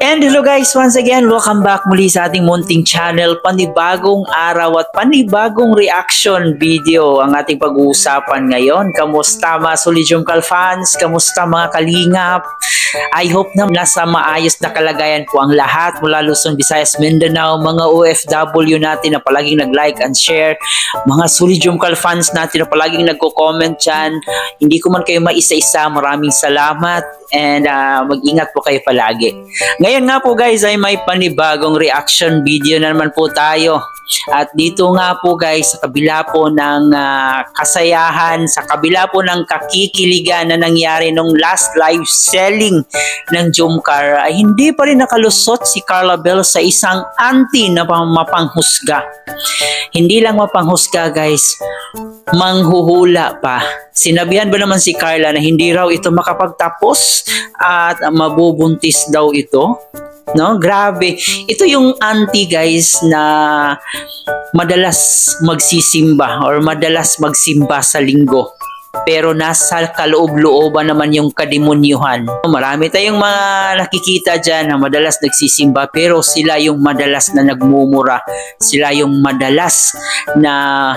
And hello guys, once again, welcome back muli sa ating munting channel. Panibagong araw at panibagong reaction video ang ating pag-uusapan ngayon. Kamusta mga Solidium fans? Kamusta mga kalingap? I hope na nasa maayos na kalagayan po ang lahat mula Luzon, Visayas, Mindanao, mga OFW natin na palaging nag-like and share, mga Solidium fans natin na palaging nagko-comment dyan. Hindi ko man kayo maisa-isa, maraming salamat and mag-ingat po kayo palagi. Ngayon nga po guys ay may panibagong reaction video na naman po tayo. At dito nga po guys, sa kabila po ng kasayahan, sa kabila po ng kakikiligan na nangyari nung last live selling ng Jomcar, ay hindi pa rin nakalusot si Carla Bell sa isang anti na mapanghusga. Hindi lang mapanghusga guys, manghuhula pa. Sinabihan ba naman si Carla na hindi raw ito makapagtapos at mabubuntis daw ito? No, grabe. Ito yung auntie guys na madalas magsisimba or madalas magsimba sa linggo. Pero nasa kaloob-looban naman yung kademonyuhan. Marami tayong mga nakikita dyan na madalas nagsisimba pero sila yung madalas na nagmumura. Sila yung madalas na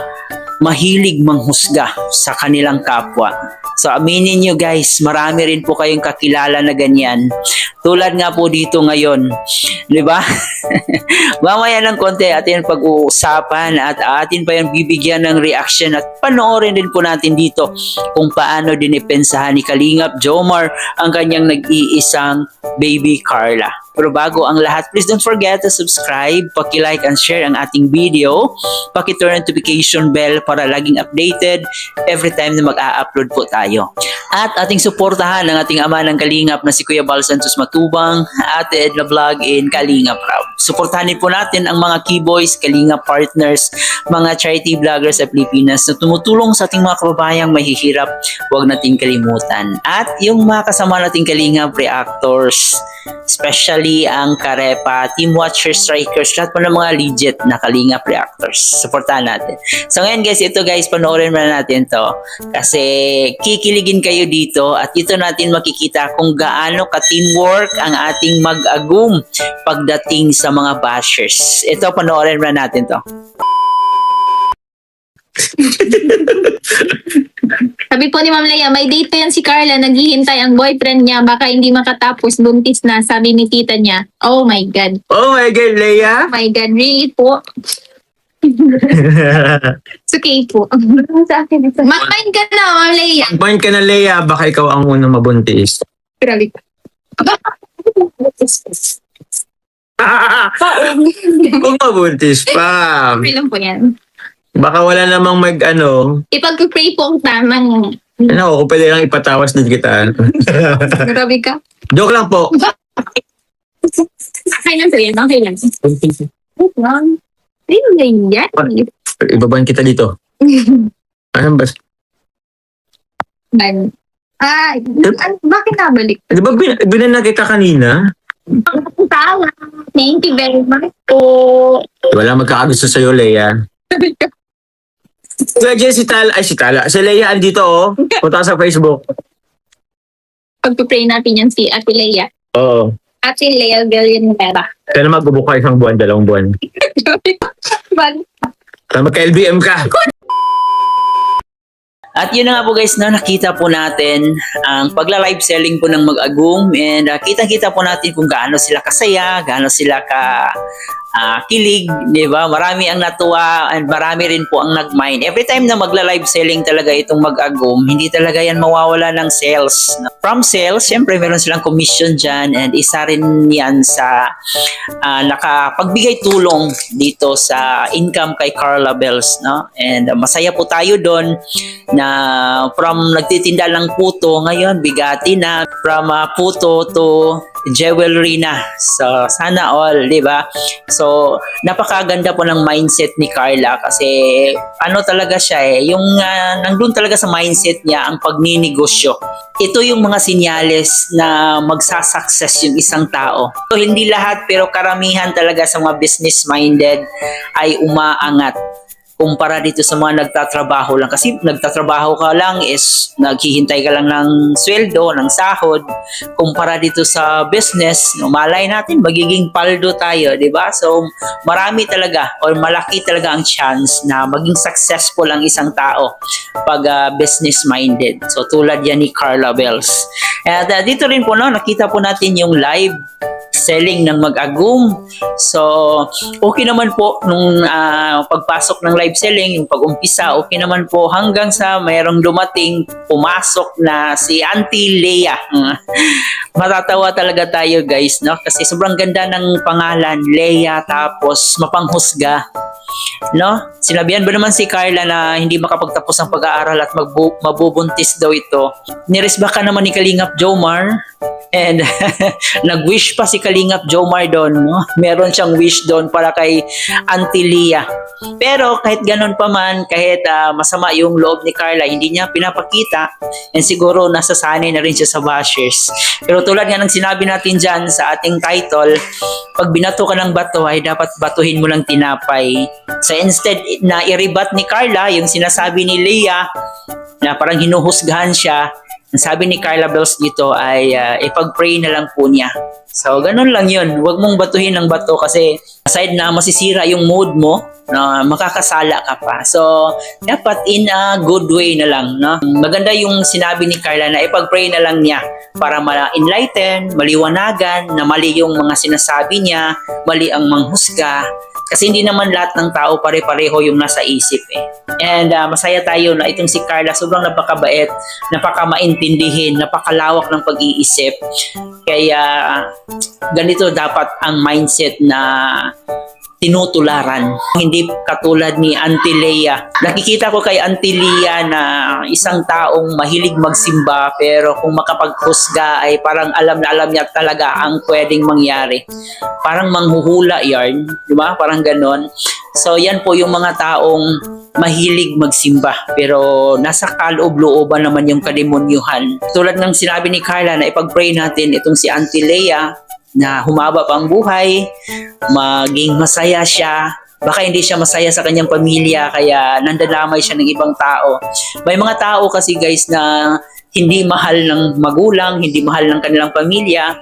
mahilig manghusga sa kanilang kapwa. So aminin nyo guys, marami rin po kayong kakilala na ganyan. Tulad nga po dito ngayon, di ba? Mamaya ng konti atin pag-uusapan at atin pa yung bibigyan ng reaction at panoorin din po natin dito kung paano dinipensahan ni Kalingap Jomar ang kanyang nag-iisang baby Carla. Pero bago ang lahat, please don't forget to subscribe, paki-like and share ang ating video, paki-turn notification bell para laging updated every time na mag-a-upload po tayo. At ating suportahan ang ating ama ng Kalingap na si Kuya Bal Santos Matubang, Ate Edna Vlog in Kalingap Proud. Suportahan din po natin ang mga keyboys, Kalingap partners, mga charity vloggers sa Pilipinas na tumutulong sa ating mga kababayang mahihirap, huwag nating kalimutan. At yung mga kasama nating Kalingap reactors, especially ang Karepa, Team Watcher Strikers, lahat po ng mga legit na Kalingap reactors. Supportahan natin. So ngayon guys, ito guys, panoorin muna natin to kasi kikiligin kayo dito at ito natin makikita kung gaano ka-teamwork ang ating mag-agum pagdating sa mga bashers. Ito, panoorin muna natin to. Sabi po ni Ma'am Leia, may date pa yan si Carla, naghihintay ang boyfriend niya, baka hindi makatapos, buntis na, sabi ni tita niya. Oh my God. Oh my God, Leia! Oh my God, really po? It's okay po. Sa akin ito. Mag-mind ka na, Ma'am Leia. Point ka na, Leia, baka ikaw ang unang mabuntis. Grabe po. Kung mabuntis pa. Okay lang po yan. Baka wala namang Ipag-pray po ang tamang. kung pwede lang ipatawas din kita. Grabe ka. Joke lang po. Okay lang po yan, okay lang. Wait lang. Ayun yan. Ibaban kita dito. Ano ba? Bakit nabalik? Di ba binana kita kanina? Tawa. Thank you very much po. Wala magkakagusto sa'yo, Leia. So, again, si Leia andito, oh. Punta ka sa Facebook. Pag-pray natin yan si Ate Leia. Oo. Ate Leia Villanueva. Kaya naman magbubuka isang buwan, 2 buwan. Kaya magka-LBM ka. At yun na nga po guys, na nakita po natin ang pagla-live selling po ng mag-agum and kita-kita po natin kung gaano sila kasaya, gaano sila kilig, di ba? Marami ang natuwa and marami rin po ang nag-mine. Every time na magla-live selling talaga itong mag-agum, hindi talaga yan mawawala ng sales. From sales, syempre meron silang commission dyan and isa rin yan sa nakapagbigay tulong dito sa income kay Carla Bells, no? And masaya po tayo doon na from nagtitinda lang puto, ngayon bigati na, from puto to jewelry na. So, sana all, di ba? So, napakaganda po ng mindset ni Carla kasi ano talaga siya yung nandun talaga sa mindset niya ang pagninegosyo. Ito yung mga sinyales na magsasucess yung isang tao. So, hindi lahat pero karamihan talaga sa mga business-minded ay umaangat. kumpara dito sa mga nagtatrabaho lang. Kasi nagtatrabaho ka lang is naghihintay ka lang ng sweldo, ng sahod. Kumpara dito sa business, no, malay natin magiging paldo tayo, di ba? So marami talaga or malaki talaga ang chance na maging successful ang isang tao pag business-minded. So tulad yan ni Carla Bells. At dito rin po, no, nakita po natin yung live selling ng Mag-Agum. So, okay naman po nung pagpasok ng live selling, yung pag-umpisa, okay naman po hanggang sa mayroong dumating, pumasok na si Auntie Leia. Matatawa talaga tayo guys, no? Kasi sobrang ganda ng pangalan, Leia, tapos mapanghusga. No? Sinabihan ba naman si Carla na hindi makapagtapos ng pag-aaral at mabubuntis daw ito? Niresbaka naman ni Kalingap Jomar. And nag-wish pa si Kalingap Jomar doon, no? Meron siyang wish doon para kay Auntie Leia. Pero kahit ganun pa man, kahit masama yung loob ni Carla, hindi niya pinapakita, and siguro nasasanay na rin siya sa bashers. Pero tulad nga ng sinabi natin dyan sa ating title, pag binato ka ng bato ay dapat batuhin mo lang tinapay. So instead na i-rebat ni Carla yung sinasabi ni Leia na parang hinuhusgahan siya, ang sabi ni Carla Bells dito ay ipag-pray na lang po niya. So, ganun lang yun. Huwag mong batuhin ng bato kasi aside na masisira yung mood mo, makakasala ka pa. So, dapat in a good way na lang. No? Maganda yung sinabi ni Carla na ipag-pray na lang niya para ma-enlighten, maliwanagan, na mali yung mga sinasabi niya, mali ang manghusga. Kasi hindi naman lahat ng tao pare-pareho yung nasa isip eh. And masaya tayo na itong si Carla sobrang napakabait, napakamaintindihin, napakalawak ng pag-iisip. Kaya ganito dapat ang mindset na tinutularan. Hindi katulad ni Auntie Leia. Nakikita ko kay Auntie Leia na isang taong mahilig magsimba pero kung makapaghusga ay parang alam na alam niya talaga ang pwedeng mangyari. Parang manghuhula yarn, di ba? Parang ganon. So yan po yung mga taong mahilig magsimba pero nasa kaloob-looban naman yung kademonyuhan. Tulad ng sinabi ni Carla na ipag-pray natin itong si Auntie Leia na humaba pa ang buhay, maging masaya siya. Baka hindi siya masaya sa kanyang pamilya kaya nandadamay siya ng ibang tao. May mga tao kasi guys na hindi mahal ng magulang, hindi mahal ng kanilang pamilya,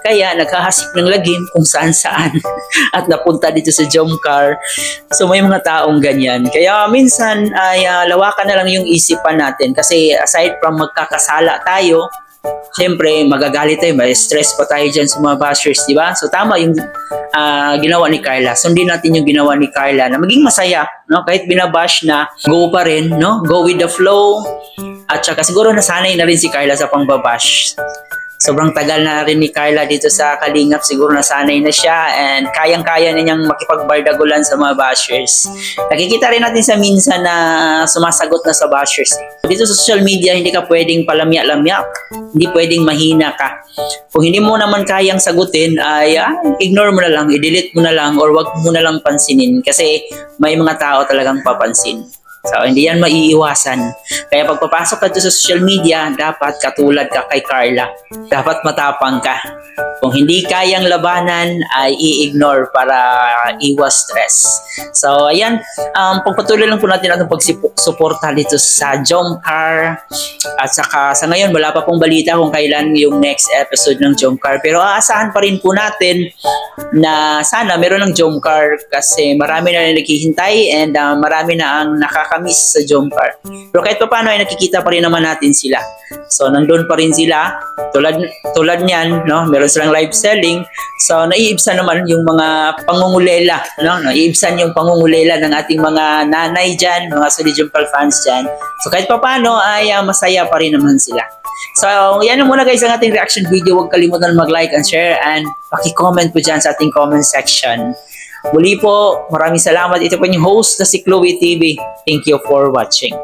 kaya naghahasik ng lagim kung saan-saan at napunta dito sa Jomcar. So may mga taong ganyan. Kaya minsan ay lawakan na lang yung isipan natin kasi aside from magkakasala tayo, siyempre magagalit tayo, may stress pa tayo dyan sa mga bashers, di ba? So tama yung ginawa ni Carla. Sundin natin yung ginawa ni Carla na maging masaya, no? Kahit binabash na, go pa rin, no? Go with the flow. At saka siguro nasanay na rin si Carla sa pangbabash. Sobrang tagal na rin ni Carla dito sa Kalingap, siguro nasanay na siya and kayang-kaya na niyang makipagbardagulan sa mga bashers. Nakikita rin natin sa minsan na sumasagot na sa bashers. Dito sa social media, hindi ka pwedeng palamya-lamyak, hindi pwedeng mahina ka. Kung hindi mo naman kayang sagutin, ay ignore mo na lang, i-delete mo na lang, or wag mo na lang pansinin kasi may mga tao talagang papansin. So, hindi yan maiiwasan. Kaya pag papasok ka sa social media, dapat katulad ka kay Carla. Dapat matapang ka. Kung hindi kayang labanan, ay i-ignore para iwas stress. So, ayan. Pagpatuloy lang po natin ang pagsuporta dito sa Jomcar. At saka sa ngayon, wala pa pong balita kung kailan yung next episode ng Jomcar. Pero aasahan pa rin po natin na sana meron ng Jomcar kasi marami na rin naghihintay and marami na ang nakakamiss sa Jomcar. Pero kahit pa paano ay nakikita pa rin naman natin sila. So nandun pa rin sila. Tulad niyan, no? Meron silang live selling. So naiibsan naman yung mga pangungulela, no? Naiibsan yung pangungulela ng ating mga nanay dyan, mga solid Jomcar fans dyan. So kahit pa paano ay masaya pa rin naman sila. So, yan na muna guys ang ating reaction video. Huwag kalimutan mag-like and share and paki-comment po dyan sa ating comment section. Muli po, maraming salamat. Ito po yung host na si Chloe TV. Thank you for watching.